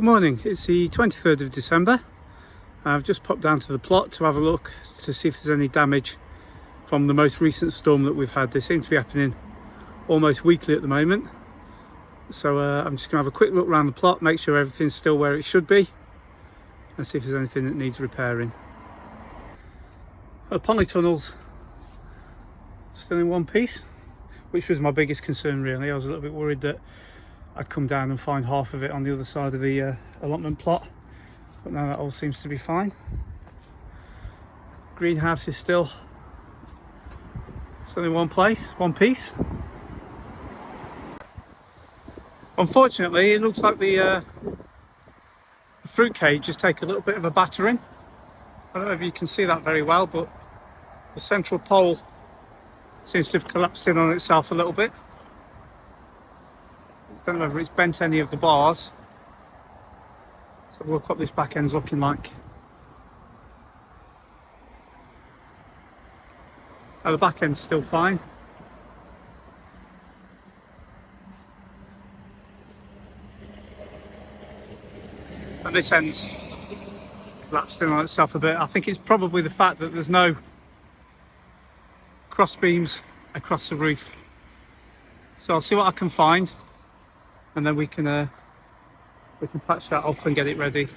Good morning, it's the 23rd of December. I've just popped down to the plot to have a look to see if there's any damage from the most recent storm that we've had. They seem to be happening almost weekly at the moment. So I'm just going to have a quick look around the plot, make sure everything's still where it should be, and see if there's anything that needs repairing. The polytunnel's still in one piece, which was my biggest concern really. I was a little bit worried that I'd come down and find half of it on the other side of the allotment plot, but now that all seems to be fine. Greenhouse is still in one piece. Unfortunately, it looks like the fruit cage has taken a little bit of a battering. I don't know if you can see that very well, but the central pole seems to have collapsed in on itself a little bit. I don't know whether it's bent any of the bars. So we'll look what this back end's looking like. The back end's still fine. And this end's collapsed in on itself a bit. I think it's probably the fact that there's no cross beams across the roof. So I'll see what I can find, and then we can patch that up and get it ready.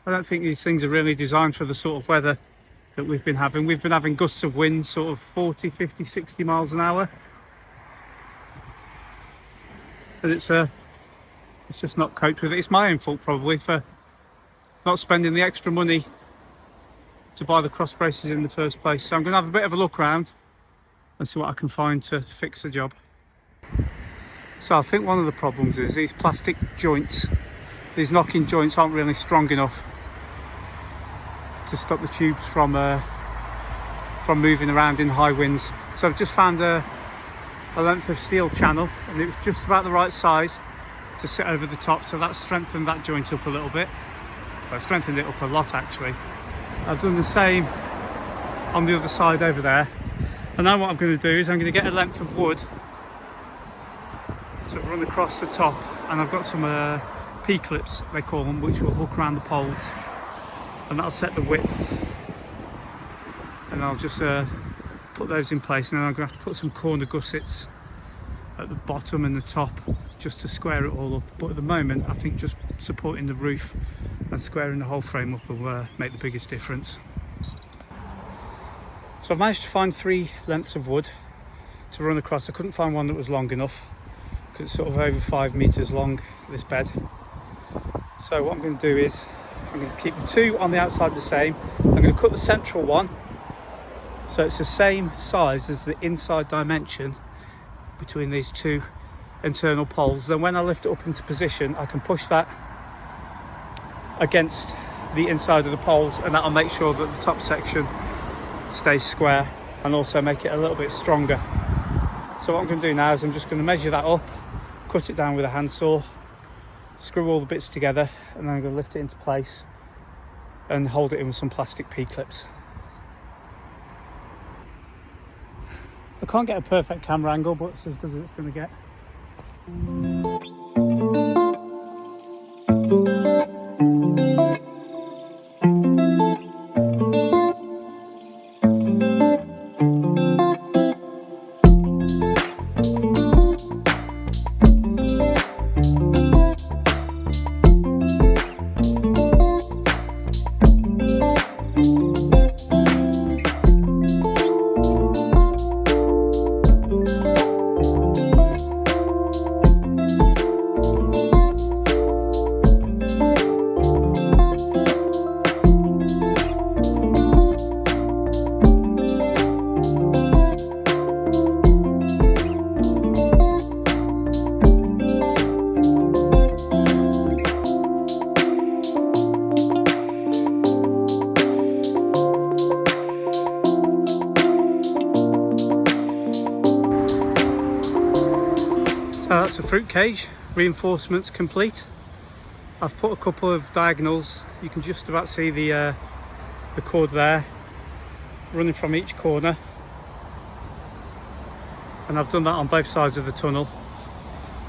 I don't think these things are really designed for the sort of weather that we've been having. We've been having gusts of wind, sort of 40, 50, 60 miles an hour. And it's just not coped with it. It's my own fault probably for not spending the extra money to buy the cross braces in the first place. So I'm going to have a bit of a look around and see what I can find to fix the job. So I think one of the problems is these plastic joints, these knocking joints aren't really strong enough to stop the tubes from moving around in high winds. So I've just found a length of steel channel, and it was just about the right size to sit over the top, so that strengthened that joint up a little bit. Well, I strengthened it up a lot actually. I've done the same on the other side over there, and now what I'm going to do is I'm going to get a length of wood to run across the top, and I've got some P-clips they call them, which will hook around the poles, and that'll set the width, and I'll just put those in place. And then I'm going to have to put some corner gussets at the bottom and the top just to square it all up, but at the moment I think just supporting the roof and squaring the whole frame up will make the biggest difference. So I've managed to find 3 lengths of wood to run across. I couldn't find one that was long enough because it's sort of over 5 meters long, this bed. So what I'm going to do is I'm going to keep the 2 on the outside the same. I'm going to cut the central one so it's the same size as the inside dimension between these 2 internal poles. Then when I lift it up into position, I can push that against the inside of the poles, and that'll make sure that the top section stays square and also make it a little bit stronger. So what I'm going to do now is I'm just going to measure that up, cut it down with a handsaw, screw all the bits together, and then I'm going to lift it into place and hold it in with some plastic P-clips. I can't get a perfect camera angle, but it's as good as it's going to get. So that's the fruit cage, reinforcements complete. I've put a couple of diagonals. You can just about see the cord there running from each corner, and I've done that on both sides of the tunnel,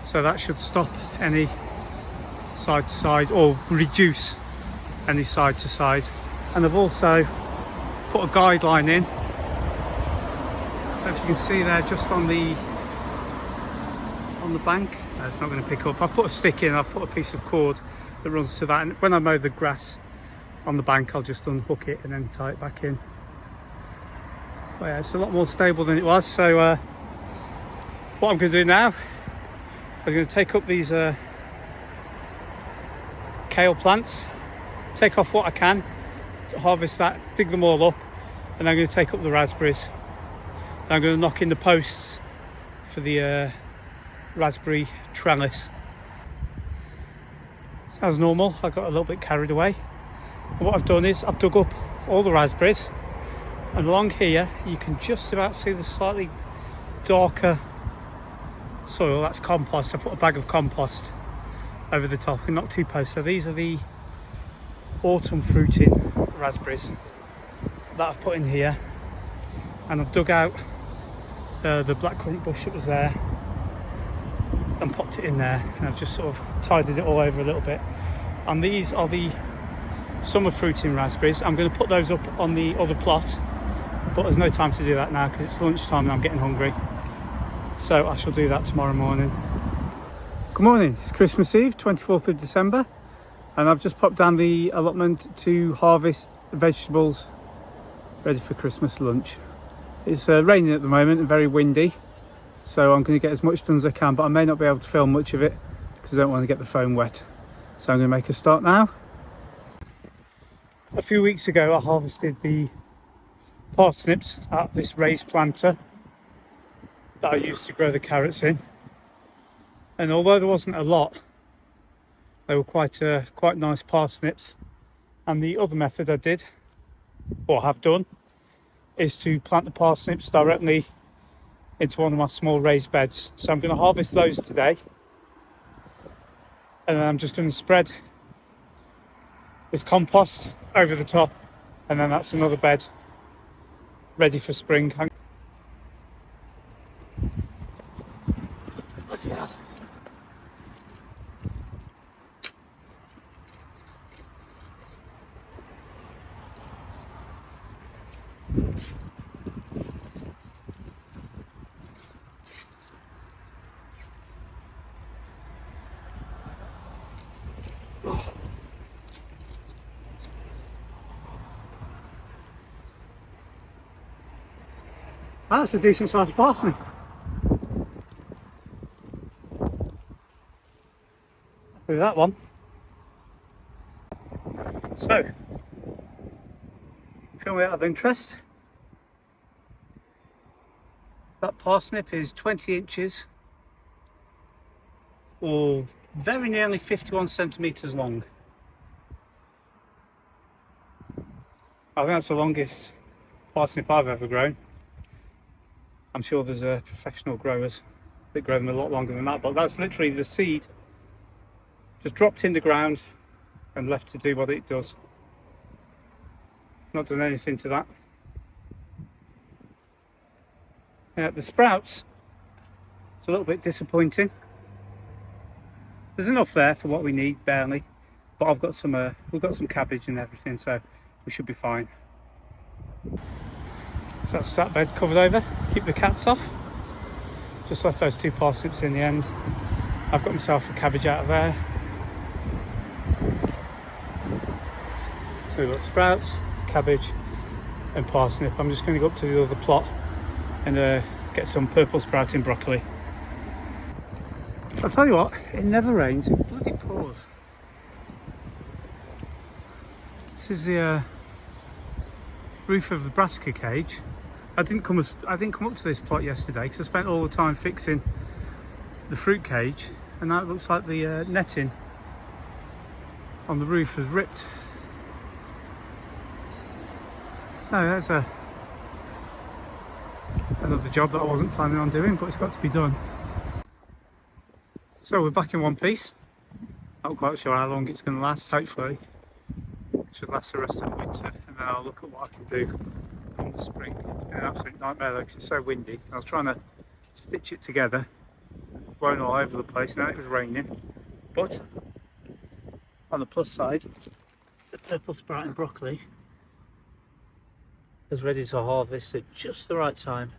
so that should stop any side to side, or reduce any side to side. And I've also put a guideline in. If you can see there, just on the bank. No, it's not going to pick up. I've put a stick in. I've put a piece of cord that runs to that, and when I mow the grass on the bank, I'll just unhook it and then tie it back in. But yeah, it's a lot more stable than it was. So what I'm going to do now, I'm going to take up these kale plants, take off what I can, harvest that, dig them all up, and I'm going to take up the raspberries. And I'm going to knock in the posts for the raspberry trellis. As normal, I got a little bit carried away. And what I've done is I've dug up all the raspberries, and along here you can just about see the slightly darker soil. That's compost. I put a bag of compost over the top and not two posts. So these are the autumn fruiting raspberries that I've put in here, and I've dug out the blackcurrant bush that was there and popped it in there, and I've just sort of tidied it all over a little bit. And these are the summer fruiting raspberries. I'm going to put those up on the other plot, but there's no time to do that now because it's lunchtime and I'm getting hungry, so I shall do that tomorrow morning. Good morning, it's Christmas Eve, 24th of December, and I've just popped down the allotment to harvest vegetables ready for Christmas lunch. It's raining at the moment and very windy, so I'm going to get as much done as I can, but I may not be able to film much of it because I don't want to get the phone wet. So I'm going to make a start now. A few weeks ago I harvested the parsnips out of this raised planter that I used to grow the carrots in, and although there wasn't a lot, they were quite nice parsnips. And the other method I did, or have done, is to plant the parsnips directly into one of my small raised beds. So I'm going to harvest those today, and then I'm just going to spread this compost over the top, and then that's another bed ready for spring. What's it have? That's a decent sized parsnip. With that one. So, purely out of interest, that parsnip is 20 inches or very nearly 51 centimetres long. I think that's the longest parsnip I've ever grown. I'm sure there's professional growers that grow them a lot longer than that, but that's literally the seed just dropped in the ground and left to do what it does. Not done anything to that. The sprouts, it's a little bit disappointing. There's enough there for what we need, barely, but I've got some we've got some cabbage and everything, so we should be fine. So that's that bed covered over, keep the cats off. Just left those two parsnips in the end. I've got myself a cabbage out of there. So we've got sprouts, cabbage and parsnip. I'm just going to go up to the other plot and get some purple sprouting broccoli. I'll tell you what, it never rains, it bloody pours. This is the roof of the brassica cage. I didn't come up to this plot yesterday because I spent all the time fixing the fruit cage, and now it looks like the netting on the roof has ripped. No, that's another job that I wasn't planning on doing, but it's got to be done. So we're back in one piece. Not quite sure how long it's going to last. Hopefully it should last the rest of the winter, and then I'll look at what I can do come the spring. It's been an absolute nightmare though because it's so windy. I was trying to stitch it together, blown all over the place, and then it was raining, but on the plus side, the purple sprout and broccoli is ready to harvest at just the right time.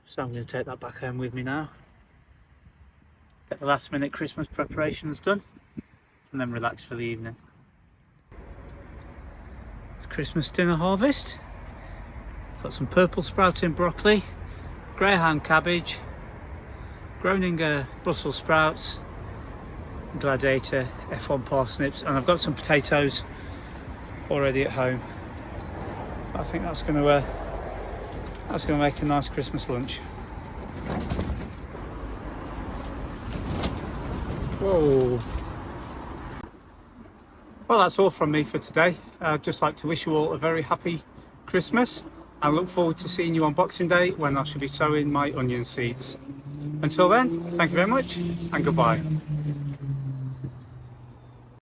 So I'm going to take that back home with me now. Get the last minute Christmas preparations done and then relax for the evening. It's Christmas dinner harvest. Got some purple sprouting broccoli, greyhound cabbage, Groninger Brussels sprouts, Gladiator F1 parsnips, and I've got some potatoes already at home. I think that's going to make a nice Christmas lunch. Whoa! Well, that's all from me for today. I'd just like to wish you all a very happy Christmas. I look forward to seeing you on Boxing Day when I shall be sowing my onion seeds. Until then, thank you very much and goodbye.